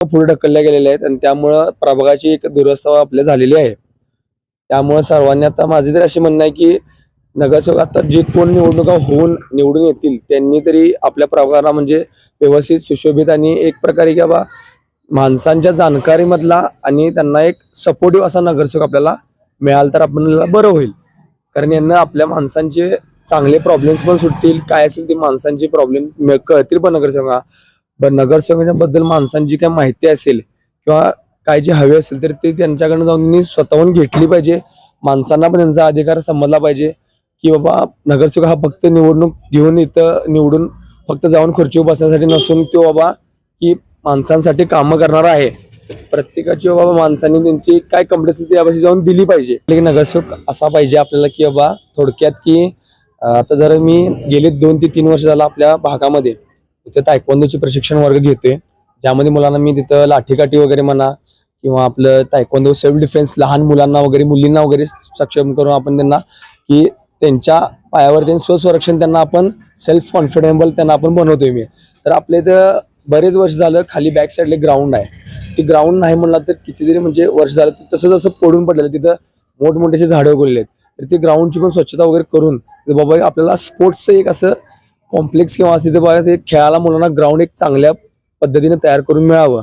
पुढे ढकलल्या गेलेल्या आहेत आणि त्यामुळं प्रभागाची एक दुरवस्था आपल्या झालेली आहे. त्यामुळे सर्वांनी आता माझी तरी अशी म्हणणं आहे की नगरसेवक आता जे कोण निवडणुका होऊन निवडून येतील त्यांनी तरी आपल्या प्रभागाला म्हणजे व्यवस्थित सुशोभित आणि एक प्रकारे की बाबा माणसांच्या जाणकारीमधला आणि त्यांना एक सपोर्टिव्ह असा नगरसेवक आपल्याला मिळाला तर आपल्याला बरं होईल. कारण यांना आपल्या माणसांचे चांगले प्रॉब्लेम्स पण सुटतील, काय असेल ते माणसांचे प्रॉब्लेम कळतील पण नगरसेवकांच्या बद्दल माणसांची काय माहिती असेल किंवा काय जे हवे असेल तर ते त्यांच्याकडे जाऊन त्यांनी स्वतःहून घेतली पाहिजे. माणसांना पण त्यांचा अधिकार समजला पाहिजे की बाबा नगरसेवक हा फक्त निवडणूक घेऊन इथं निवडून फक्त जाऊन खुर्चीवर बसण्यासाठी नसून तो बाबा की माणसांसाठी कामं करणारा आहे. प्रत्येकाची बाबा माणसांनी त्यांची काय कंप्लेंट असेल ती यापाशी जाऊन दिली पाहिजे. नगरसेवक असा पाहिजे आपल्याला की बाबा थोडक्यात की आता जर मी गेले 2 ते 3 वर्ष झालं आपल्या भागामध्ये इथे तायक्वांदोचे प्रशिक्षण वर्ग घेतोय, ज्यामध्ये मुलांना मी तिथं लाठीकाठी वगैरे म्हणा किंवा आपलं तायक्वांदो सेल्फ डिफेन्स लहान मुलांना वगैरे मुलींना वगैरे सक्षम करून आपण त्यांना की त्यांच्या पायावर त्यांनी स्वसंरक्षण त्यांना आपण सेल्फ कॉन्फिडेबल त्यांना आपण बनवतोय मी. तर आपल्या इथं बरेच वर्ष झालं खाली बॅक साईडला ग्राउंड आहे. ती ग्राउंड नाही म्हणला तर कितीतरी म्हणजे वर्ष झालं तसं जसं पडून पडलेलं तिथं मोठमोठ्याचे झाडं उगवलेले आहेत. तर ती ग्राउंडची पण स्वच्छता वगैरे करून बाबा आपल्याला स्पोर्ट्सचं एक असं कॉम्प्लेक्स किंवा तिथे बघायचं एक खेळायला मुलांना ग्राउंड एक चांगल्या पद्धतीने तयार करून मिळावं